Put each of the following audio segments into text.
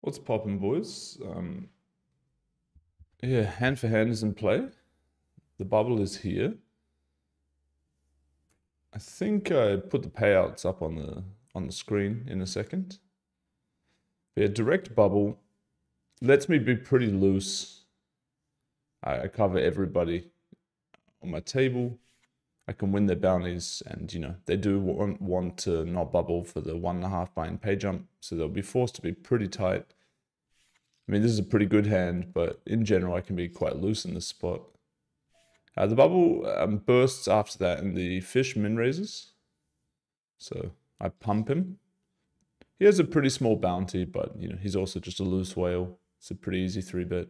What's poppin', boys? Yeah, hand for hand is in play. The bubble is here. I think I put the payouts up on the screen in a second. Yeah, direct bubble lets me be pretty loose. I cover everybody on my table. I can win their bounties, and they do want to not bubble for the 1.5 buy-in pay jump, so they'll be forced to be pretty tight. I mean, this is a pretty good hand, but in general, I can be quite loose in this spot. The bubble bursts after that, and the fish min raises. So I pump him. He has a pretty small bounty, but he's also just a loose whale. It's a pretty easy 3-bet.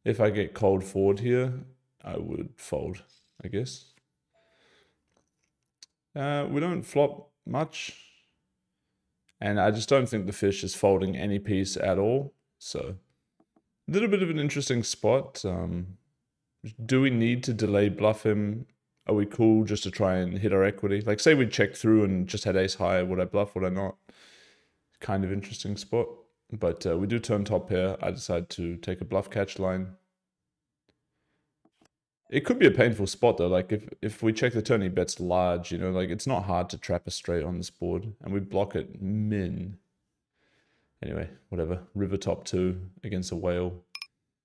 If I get cold forward here, I would fold, I guess. We don't flop much. And I just don't think the fish is folding any piece at all. So a little bit of an interesting spot. Do we need to delay bluff him? Are we cool just to try and hit our equity? Like, say we check through and just had ace high. Would I bluff? Would I not? Kind of interesting spot. But we do turn top pair. I decide to take a bluff catch line. It could be a painful spot though. Like if we check the turn, he bets large. Like it's not hard to trap a straight on this board, and we block it min. Anyway, whatever. River top 2 against a whale.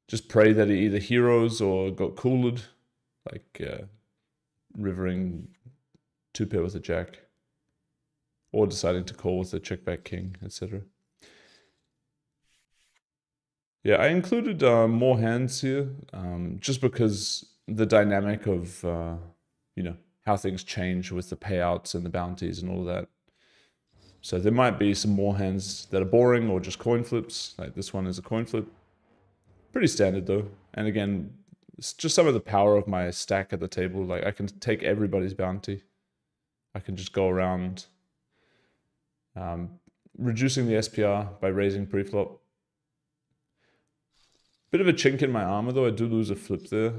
Just pray that he either heroes or got cooled, like rivering 2-pair with a jack, or deciding to call with a check back king, etc. Yeah, I included more hands here, just because the dynamic of how things change with the payouts and the bounties and all of that. So there might be some more hands that are boring or just coin flips. Like this one is a coin flip. Pretty standard though. And again, it's just some of the power of my stack at the table. Like I can take everybody's bounty. I can just go around reducing the SPR by raising preflop. Bit of a chink in my armor though. I do lose a flip there.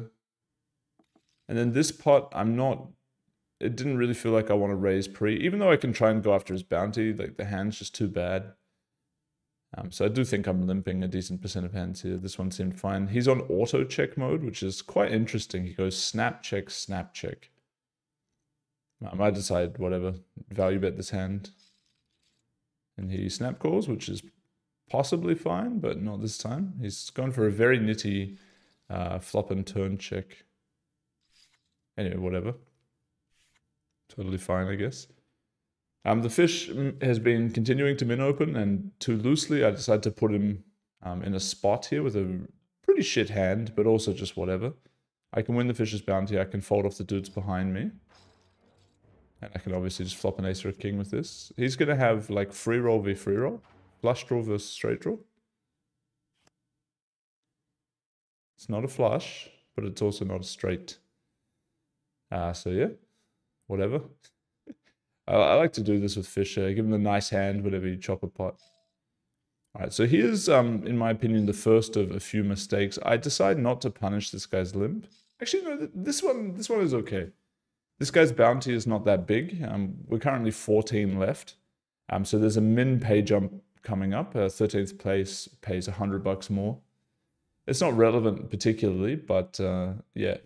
And then this pot, it didn't really feel like I want to raise pre, even though I can try and go after his bounty. Like the hand's just too bad. So I do think I'm limping a decent percent of hands here. This one seemed fine. He's on auto check mode, which is quite interesting. He goes snap check, snap check. I might decide whatever, value bet this hand. And he snap calls, which is possibly fine, but not this time. He's gone for a very nitty flop and turn check. Anyway, whatever. Totally fine, I guess. The fish has been continuing to min open, and too loosely, I decided to put him in a spot here with a pretty shit hand, but also just whatever. I can win the fish's bounty, I can fold off the dudes behind me. And I can obviously just flop an ace or a king with this. He's going to have like free roll v free roll. Flush draw versus straight draw. It's not a flush, but it's also not a straight. So yeah, whatever. I like to do this with Fisher. Give him a nice hand whenever you chop a pot. All right, so here's, in my opinion, the first of a few mistakes. I decide not to punish this guy's limp. Actually, no, this one is okay. This guy's bounty is not that big. We're currently 14 left. So there's a min pay jump coming up. 13th place pays $100 more. It's not relevant particularly, but yeah,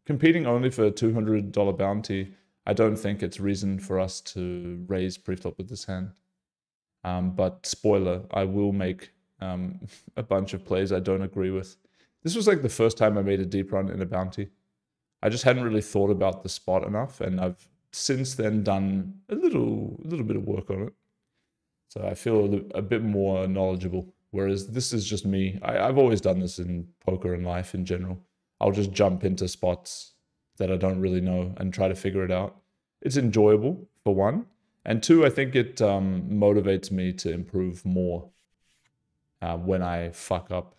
competing only for a $200 bounty, I don't think it's reason for us to raise preflop with this hand. But spoiler, I will make a bunch of plays I don't agree with. This was like the first time I made a deep run in a bounty. I just hadn't really thought about the spot enough, and I've since then done a little bit of work on it. So I feel a bit more knowledgeable, whereas this is just me. I've always done this in poker and life in general. I'll just jump into spots that I don't really know and try to figure it out. It's enjoyable, for one. And two, I think it motivates me to improve more when I fuck up.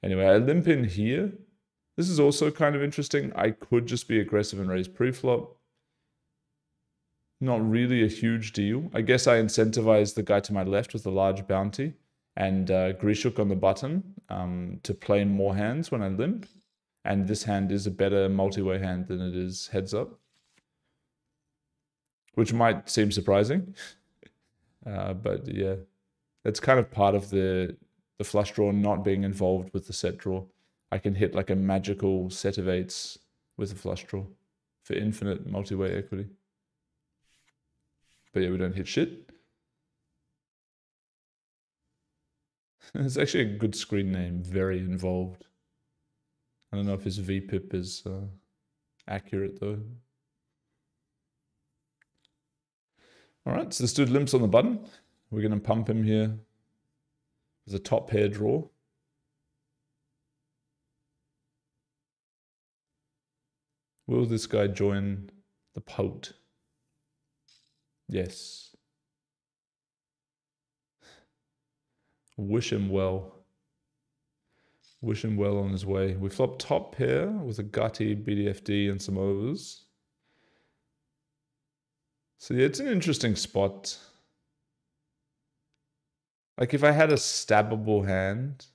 Anyway, I limp in here. This is also kind of interesting. I could just be aggressive and raise preflop. Not really a huge deal. I guess I incentivize the guy to my left with a large bounty and Grishuk on the button to play more hands when I limp. And this hand is a better multi-way hand than it is heads up. Which might seem surprising. But yeah. That's kind of part of the flush draw not being involved with the set draw. I can hit like a magical set of 8s with a flush draw for infinite multi-way equity. But yeah, we don't hit shit. It's actually a good screen name, very involved. I don't know if his VPIP is accurate though. All right, so this dude limps on the button. We're going to pump him here with a top pair draw. Will this guy join the pot? Yes. Wish him well. Wish him well on his way. We flop top pair with a gutty BDFD and some overs. So yeah, it's an interesting spot. Like if I had a stabbable hand,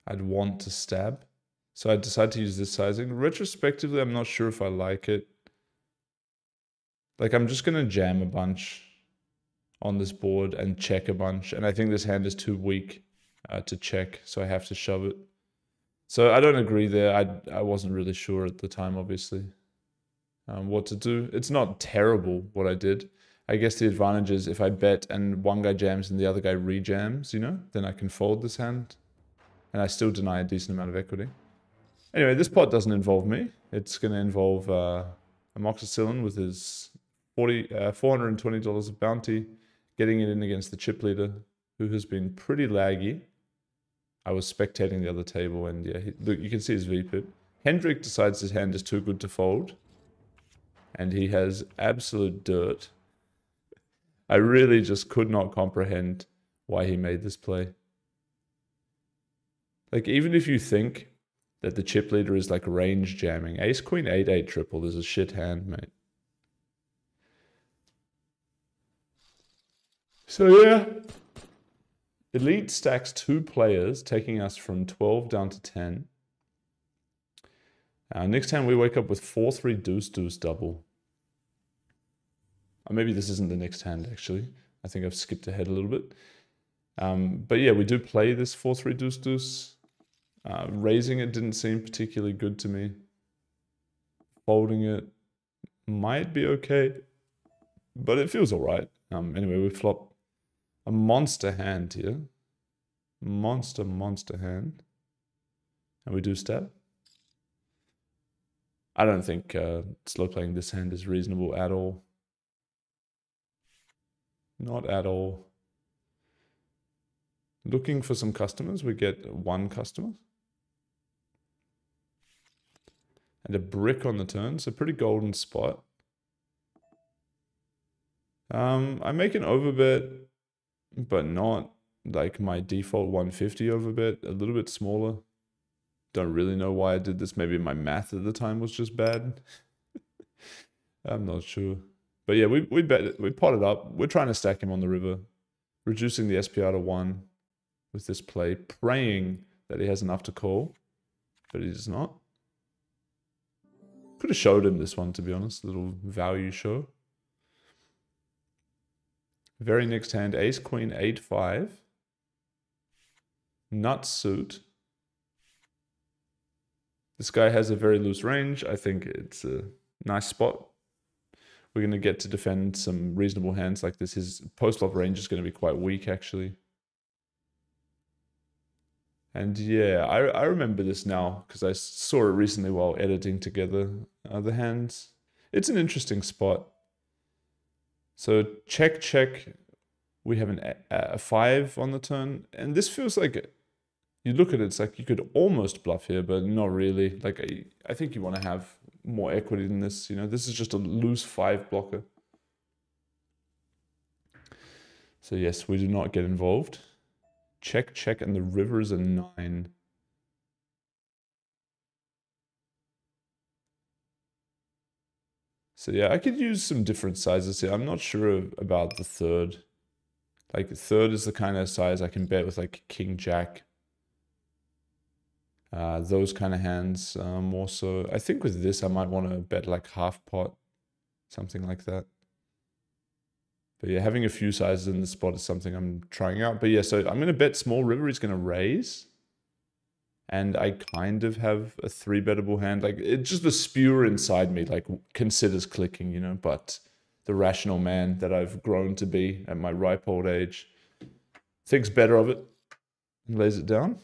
I'd want to stab. So I decided to use this sizing. Retrospectively, I'm not sure if I like it. Like I'm just going to jam a bunch on this board and check a bunch. And I think this hand is too weak to check, so I have to shove it. So I don't agree there. I wasn't really sure at the time, obviously, what to do. It's not terrible what I did. I guess the advantage is if I bet and one guy jams and the other guy re-jams, you know, then I can fold this hand. And I still deny a decent amount of equity. Anyway, this pot doesn't involve me. It's going to involve Amoxicillin with his $420 of bounty, getting it in against the chip leader, who has been pretty laggy. I was spectating the other table, and yeah, look, you can see his VPIP. Hendrik decides his hand is too good to fold, and he has absolute dirt. I really just could not comprehend why he made this play. Like, even if you think that the chip leader is like range jamming, ace queen 8-8 triple is a shit hand, mate. So yeah, Elite stacks 2 players, taking us from 12 down to 10. Next hand we wake up with 4-3 deuce deuce double. Maybe this isn't the next hand actually. I think I've skipped ahead a little bit. But yeah, we do play this 4-3 deuce deuce. Raising it didn't seem particularly good to me. Folding it might be okay, but it feels all right. Anyway, we flop a monster hand here. Monster hand. And we do stab. I don't think slow playing this hand is reasonable at all. Not at all. Looking for some customers. We get 1 customer. And a brick on the turn. So pretty golden spot. I make an overbet, but not like my default 150 overbet. A little bit smaller. Don't really know why I did this. Maybe my math at the time was just bad. I'm not sure. But yeah, we potted up. We're trying to stack him on the river. Reducing the SPR to 1 with this play. Praying that he has enough to call. But he does not. Could have showed him this one, to be honest. A little value show. Very next hand, ace queen 8-5. Nut suit. This guy has a very loose range. I think it's a nice spot. We're going to get to defend some reasonable hands like this. His post-flop range is going to be quite weak, actually. And yeah, I remember this now because I saw it recently while editing together the hands. It's an interesting spot. So check, check. We have a 5 on the turn. And this feels like, you look at it, it's like you could almost bluff here, but not really. Like I think you want to have more equity than this. You know, this is just a loose 5 blocker. So yes, we do not get involved. Check, check, and the river is a 9. So yeah, I could use some different sizes here. I'm not sure about the third. Like the third is the kind of size I can bet with like king jack. Those kind of hands more so. I think with this I might want to bet like half pot. Something like that. But yeah, having a few sizes in the spot is something I'm trying out. But yeah, so I'm going to bet small river. He's going to raise. And I kind of have a 3-bettable hand. Like, it's just the spewer inside me, like, considers clicking, you know. But the rational man that I've grown to be at my ripe old age thinks better of it and lays it down.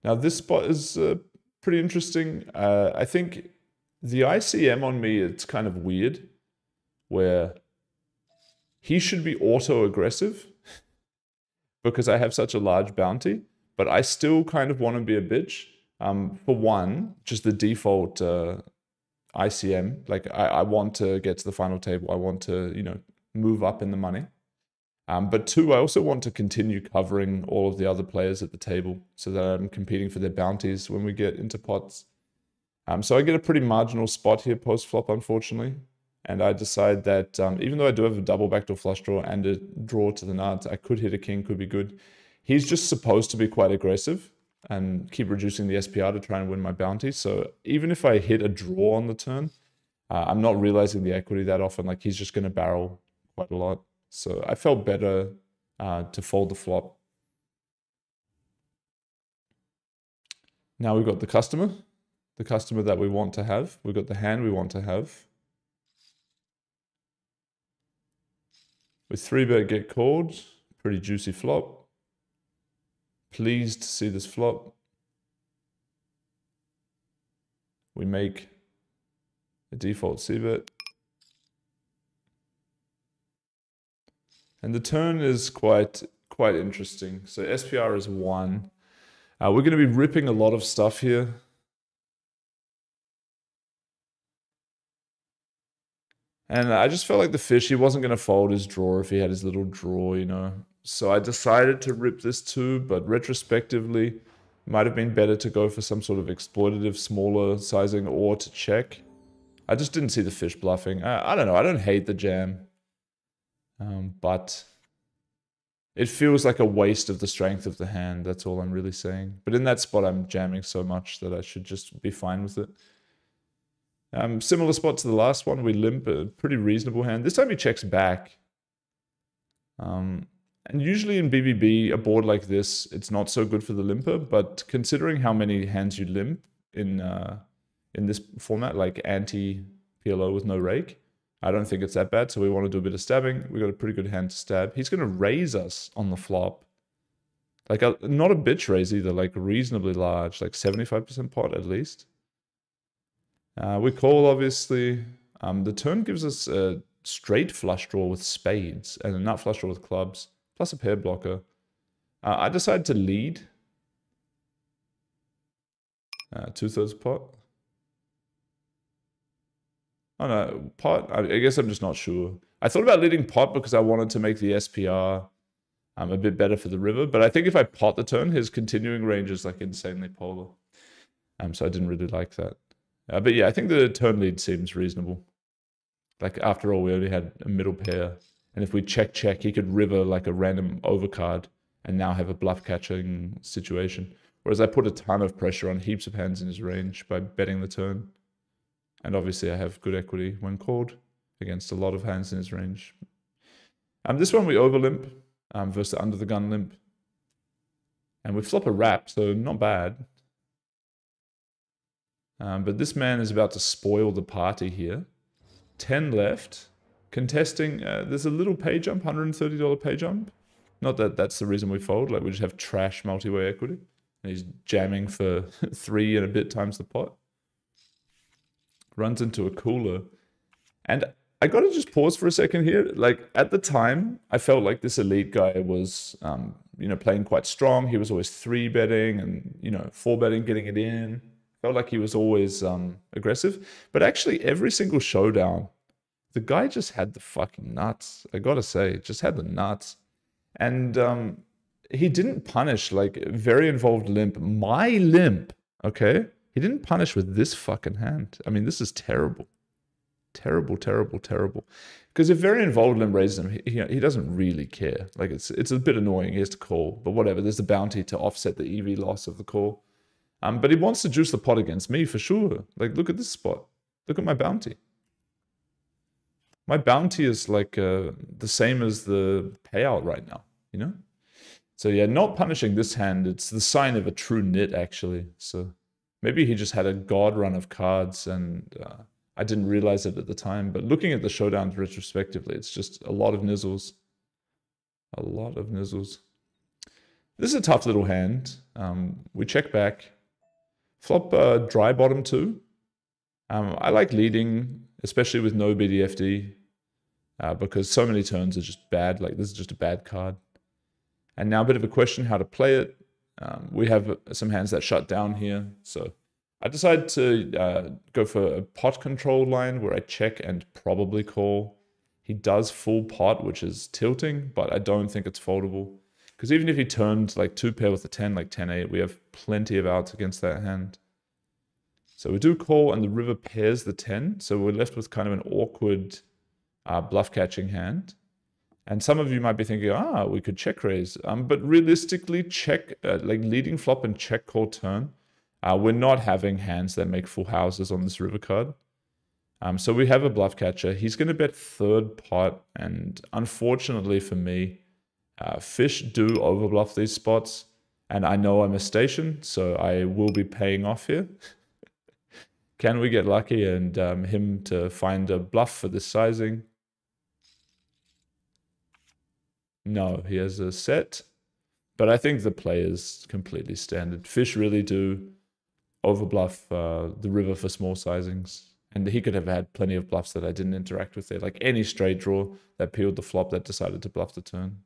Now, this spot is pretty interesting. I think the ICM on me, it's kind of weird, where he should be auto-aggressive because I have such a large bounty, but I still kind of want to be a bitch. For one, just the default ICM, like I want to get to the final table. I want to, you know, move up in the money. But two, I also want to continue covering all of the other players at the table so that I'm competing for their bounties when we get into pots. So I get a pretty marginal spot here post-flop, unfortunately. And I decide that even though I do have a double backdoor flush draw and a draw to the nuts, I could hit a king, could be good. He's just supposed to be quite aggressive and keep reducing the SPR to try and win my bounty. So even if I hit a draw on the turn, I'm not realizing the equity that often. Like, he's just going to barrel quite a lot. So I felt better to fold the flop. Now we've got the customer that we want to have. We've got the hand we want to have. With 3-bet get called, pretty juicy flop. Pleased to see this flop. We make a default c-bet. And the turn is quite interesting. So SPR is 1. We're going to be ripping a lot of stuff here. And I just felt like the fish, he wasn't going to fold his draw if he had his little draw, you know. So I decided to rip this too, but retrospectively, it might have been better to go for some sort of exploitative, smaller sizing or to check. I just didn't see the fish bluffing. I don't know. I don't hate the jam. But it feels like a waste of the strength of the hand. That's all I'm really saying. But in that spot, I'm jamming so much that I should just be fine with it. Similar spot to the last one, we limp a pretty reasonable hand. This time he checks back. And usually in BBB, a board like this, it's not so good for the limper. But considering how many hands you limp in this format, like anti-PLO with no rake, I don't think it's that bad. So we want to do a bit of stabbing. We got a pretty good hand to stab. He's going to raise us on the flop. Like, not a bitch raise either, like reasonably large, like 75% pot at least. We call, obviously. The turn gives us a straight flush draw with spades and a nut flush draw with clubs, plus a pair blocker. I decided to lead. 2/3 pot. Oh no, pot? I guess I'm just not sure. I thought about leading pot because I wanted to make the SPR a bit better for the river, but I think if I pot the turn, his continuing range is like insanely polar. So I didn't really like that. But yeah, I think the turn lead seems reasonable. Like, after all, we only had a middle pair. And if we check, he could river like a random overcard and now have a bluff catching situation. Whereas I put a ton of pressure on heaps of hands in his range by betting the turn. And obviously I have good equity when called against a lot of hands in his range. This one we over limp versus the under the gun limp. And we flop a wrap, so not bad. But this man is about to spoil the party here. 10 left. Contesting, there's a little pay jump, $130 pay jump. Not that that's the reason we fold, like we just have trash multi-way equity. And he's jamming for 3 and a bit times the pot. Runs into a cooler. And I gotta just pause for a second here. Like, at the time, I felt like this elite guy was, you know, playing quite strong. He was always 3-betting and, you know, 4-betting, getting it in. Felt like he was always aggressive. But actually, every single showdown, the guy just had the fucking nuts. I gotta say, just had the nuts. And he didn't punish, like, very involved limp. My limp, okay? He didn't punish with this fucking hand. I mean, this is terrible. Terrible, terrible, terrible. Because if very involved limp raises him, he doesn't really care. Like, it's a bit annoying. He has to call. But whatever, there's the bounty to offset the EV loss of the call. But he wants to juice the pot against me for sure. Like, look at this spot. Look at my bounty. My bounty is like the same as the payout right now, you know? So yeah, not punishing this hand, it's the sign of a true nit, actually. So maybe he just had a god run of cards and I didn't realize it at the time. But looking at the showdowns retrospectively, it's just a lot of nizzles. A lot of nizzles. This is a tough little hand. We check back. Flop dry bottom 2. I like leading, especially with no BDFD, because so many turns are just bad. Like, this is just a bad card. And now a bit of a question how to play it. We have some hands that shut down here. So I decided to go for a pot control line where I check and probably call. He does full pot, which is tilting, but I don't think it's foldable. Because even if he turned like 2-pair with a 10, like 10-8, we have plenty of outs against that hand. So we do call and the river pairs the 10. So we're left with kind of an awkward bluff catching hand. And some of you might be thinking, we could check raise. But realistically, check, like leading flop and check call turn, we're not having hands that make full houses on this river card. So we have a bluff catcher. He's going to bet third pot. And unfortunately for me, fish do overbluff these spots. And I know I'm a station, so I will be paying off here. Can we get lucky and him to find a bluff for this sizing? No, he has a set. But I think the play is completely standard. Fish really do overbluff the river for small sizings. And he could have had plenty of bluffs that I didn't interact with there. Like any straight draw that peeled the flop that decided to bluff the turn.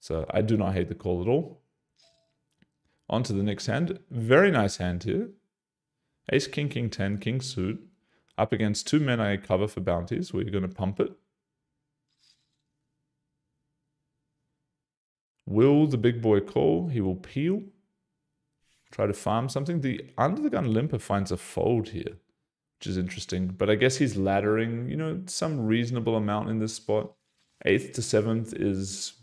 So I do not hate the call at all. On to the next hand. Very nice hand here. Ace, king, king, 10, king suit. Up against 2 men I cover for bounties. We're going to pump it. Will the big boy call? He will peel. Try to farm something. The under the gun limper finds a fold here, which is interesting. But I guess he's laddering, you know, some reasonable amount in this spot. 8th to 7th is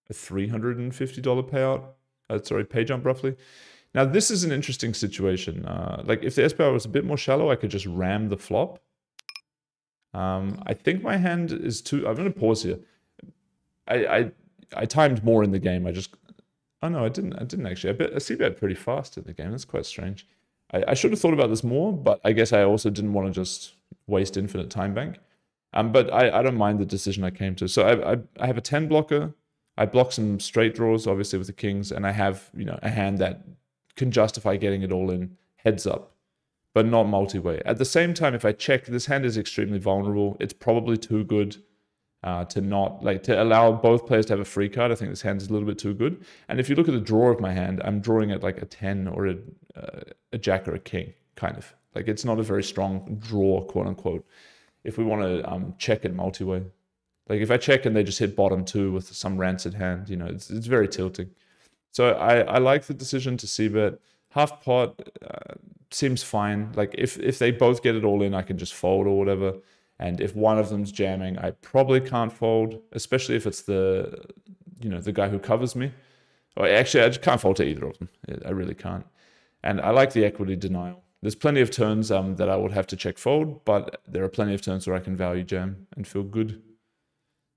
a $350 payout. Sorry, pay jump roughly. Now, this is an interesting situation. Like, if the SPR was a bit more shallow, I could just ram the flop. I think my hand is too... I'm going to pause here. I timed more in the game. Oh, no, I didn't actually. I see bet pretty fast in the game. That's quite strange. I should have thought about this more, but I guess I also didn't want to just waste infinite time bank. But I don't mind the decision I came to. So I have a 10 blocker. I block some straight draws, obviously, with the kings. And I have, you know, a hand that can justify getting it all in heads up, but not multi-way. At the same time, if I check, this hand is extremely vulnerable. It's probably too good to allow both players to have a free card. I think this hand is a little bit too good. And if you look at the draw of my hand, I'm drawing at like a 10 or a jack or a king, kind of. Like, it's not a very strong draw, quote unquote, if we want to check it multi-way. Like, if I check and they just hit bottom 2 with some rancid hand, you know, it's very tilting. So I like the decision to c-bet. Half pot seems fine. Like, if they both get it all in, I can just fold or whatever. And if one of them's jamming, I probably can't fold, especially if it's the guy who covers me. Or actually, I just can't fold to either of them. I really can't. And I like the equity denial. There's plenty of turns that I would have to check fold, but there are plenty of turns where I can value jam and feel good.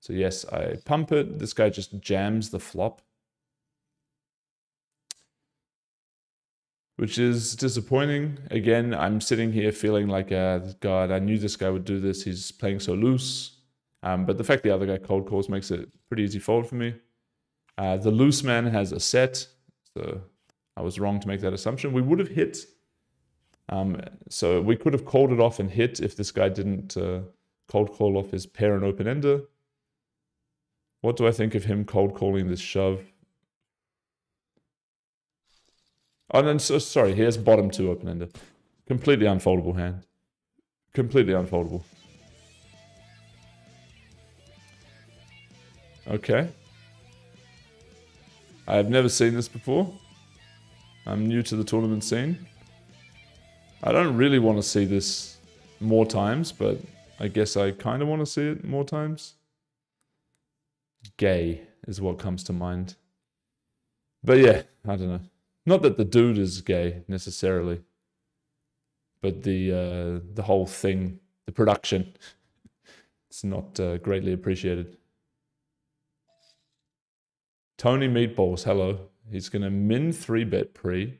So yes, I pump it. This guy just jams the flop, which is disappointing. Again, I'm sitting here feeling like, God, I knew this guy would do this. He's playing so loose. But the fact the other guy cold calls makes it pretty easy fold for me. The loose man has a set, so I was wrong to make that assumption. We would have hit. So we could have called it off and hit if this guy didn't cold call off his pair and open-ender. What do I think of him cold calling this shove? Oh, no, so sorry, he has bottom 2 open-ender. Completely unfoldable hand. Completely unfoldable. Okay. I have never seen this before. I'm new to the tournament scene. I don't really want to see this more times, but I guess I kind of want to see it more times. Gay is what comes to mind. But yeah, I don't know. Not that the dude is gay necessarily, but the whole thing, the production. It's not greatly appreciated. Tony Meatballs, hello. He's going to min 3-bet pre,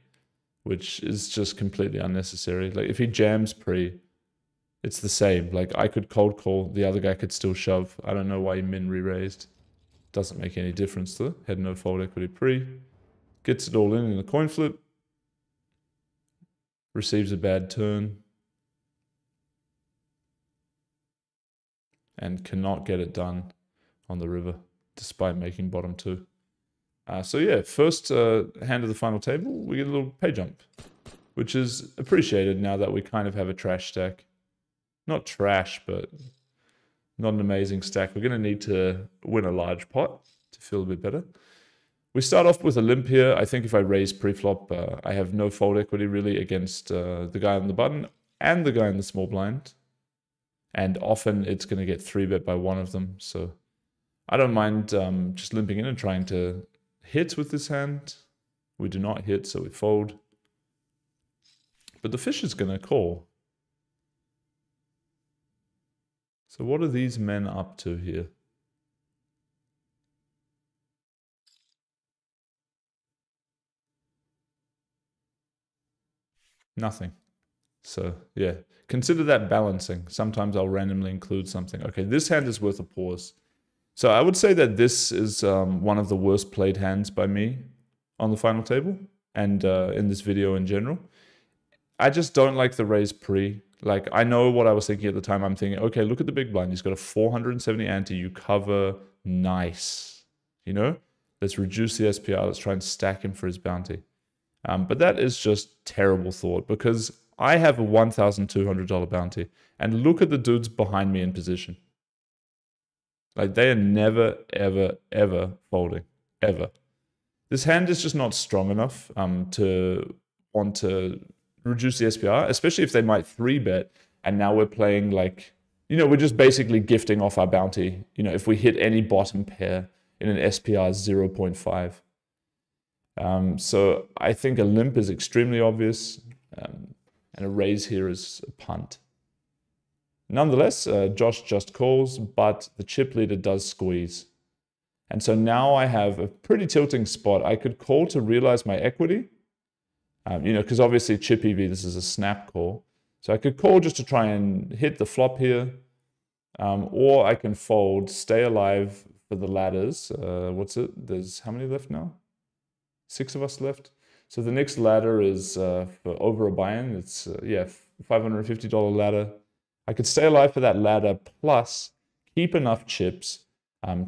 which is just completely unnecessary. Like, if he jams pre, it's the same. Like, I could cold call, the other guy could still shove. I don't know why he min re-raised. Doesn't make any difference though. Head no fold equity pre. Gets it all in a coin flip. Receives a bad turn. And cannot get it done on the river, despite making bottom 2. So yeah, first hand of the final table, we get a little pay jump, which is appreciated now that we kind of have a trash stack. Not trash, but not an amazing stack. We're going to need to win a large pot to feel a bit better. We start off with a limp here. I think if I raise pre-flop, I have no fold equity really against the guy on the button and the guy in the small blind. And often it's going to get 3-bet by one of them. So I don't mind just limping in and trying to hit with this hand. We do not hit, so we fold. But the fish is going to call. So what are these men up to here? Nothing. So yeah, consider that balancing. Sometimes I'll randomly include something. Okay, this hand is worth a pause. So I would say that this is one of the worst played hands by me on the final table and in this video in general. I just don't like the raise pre. Like, I know what I was thinking at the time. I'm thinking, okay, look at the big blind. He's got a 470 ante. You cover, nice. You know, let's reduce the SPR. Let's try and stack him for his bounty. But that is just terrible thought because I have a $1,200 bounty. And look at the dudes behind me in position. Like, they are never, ever, ever folding. Ever. This hand is just not strong enough to want to reduce the SPR, especially if they might 3-bet. And now we're playing like, you know, we're just basically gifting off our bounty. You know, if we hit any bottom pair in an SPR 0.5. So I think a limp is extremely obvious. And a raise here is a punt. Nonetheless, Josh just calls, but the chip leader does squeeze. And so now I have a pretty tilting spot. I could call to realize my equity, you know, because obviously chip EV, this is a snap call. So I could call just to try and hit the flop here, or I can fold, stay alive for the ladders. What's it? There's how many left now? 6 of us left. So the next ladder is for over a buy-in. It's, yeah, $550 ladder. I could stay alive for that ladder, plus keep enough chips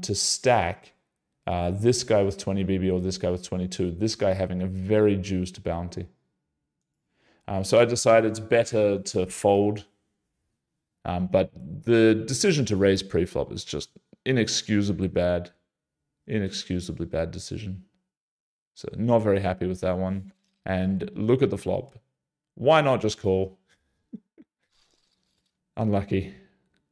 to stack this guy with 20 BB or this guy with 22, this guy having a very juiced bounty. So I decided it's better to fold, but the decision to raise pre-flop is just inexcusably bad. Inexcusably bad decision. So not very happy with that one. And look at the flop. Why not just call? Unlucky,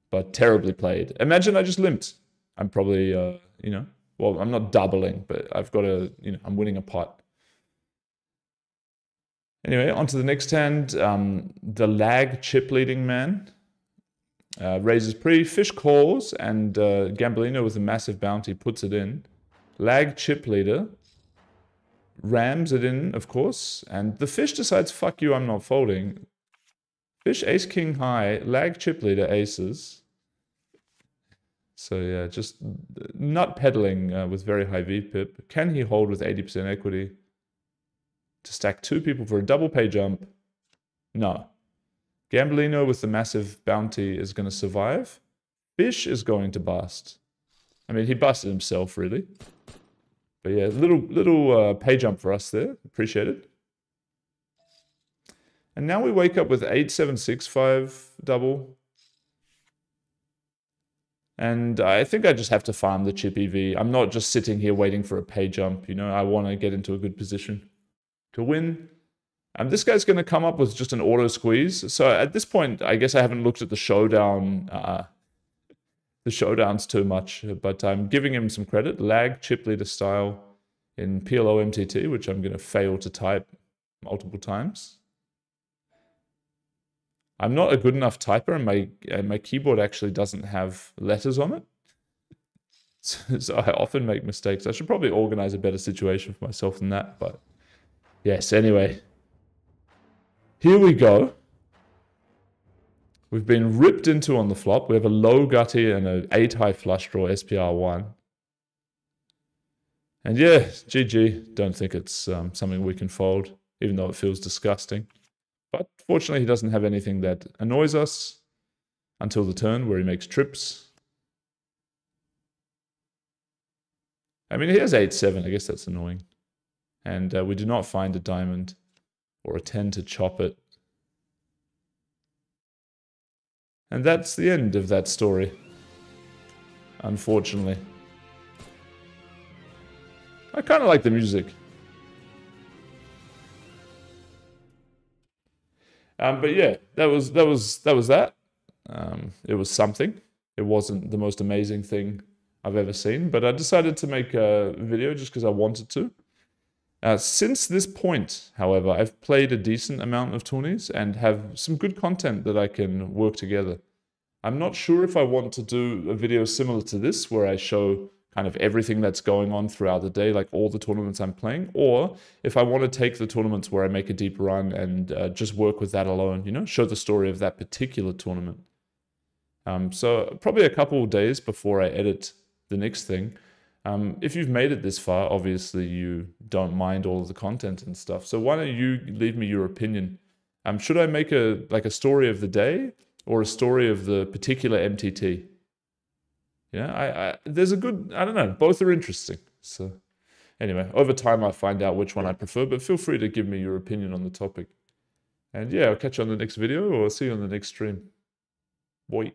but terribly played. Imagine I just limped. I'm probably, you know, well, I'm not doubling, but I've got a, you know, I'm winning a pot. Anyway, on to the next hand. The lag chip leading man raises pre, fish calls, and Gamblerino with a massive bounty puts it in. Lag chip leader rams it in, of course, and the fish decides, fuck you, I'm not folding. Fish, ace, king, high, lag, chip leader, aces. So yeah, just nut peddling with very high VPIP. Can he hold with 80% equity to stack 2 people for a double pay jump? No. Gamblerino with the massive bounty is going to survive. Fish is going to bust. I mean, he busted himself, really. But yeah, little pay jump for us there. Appreciate it. And now we wake up with 8765 double. And I think I just have to farm the chip EV. I'm not just sitting here waiting for a pay jump. You know, I want to get into a good position to win. This guy's going to come up with just an auto squeeze. So at this point, I guess I haven't looked at the showdown, the showdowns too much. But I'm giving him some credit. Lag chip leader style in PLO MTT, which I'm going to fail to type multiple times. I'm not a good enough typer, and my keyboard actually doesn't have letters on it. So I often make mistakes. I should probably organize a better situation for myself than that. But yes, anyway. Here we go. We've been ripped into on the flop. We have a low gutty and an 8 high flush draw, SPR1. And yeah, GG. Don't think it's something we can fold, even though it feels disgusting. But fortunately, he doesn't have anything that annoys us until the turn where he makes trips. I mean, he has 8-7. I guess that's annoying. And we do not find a diamond or a 10 to chop it. And that's the end of that story, unfortunately. I kind of like the music. But yeah, that was that. It was something. It wasn't the most amazing thing I've ever seen, but I decided to make a video just because I wanted to. Since this point, however, I've played a decent amount of tourneys and have some good content that I can work together. I'm not sure if I want to do a video similar to this, where I show kind of everything that's going on throughout the day, like all the tournaments I'm playing, or if I want to take the tournaments where I make a deep run and just work with that alone, you know, show the story of that particular tournament. So probably a couple of days before I edit the next thing. If you've made it this far, obviously you don't mind all of the content and stuff. So why don't you leave me your opinion? Should I make a story of the day or a story of the particular MTT? Yeah, there's a good, I don't know, both are interesting. So anyway, over time I find out which one I prefer, but feel free to give me your opinion on the topic. And yeah, I'll catch you on the next video or see you on the next stream. Boy.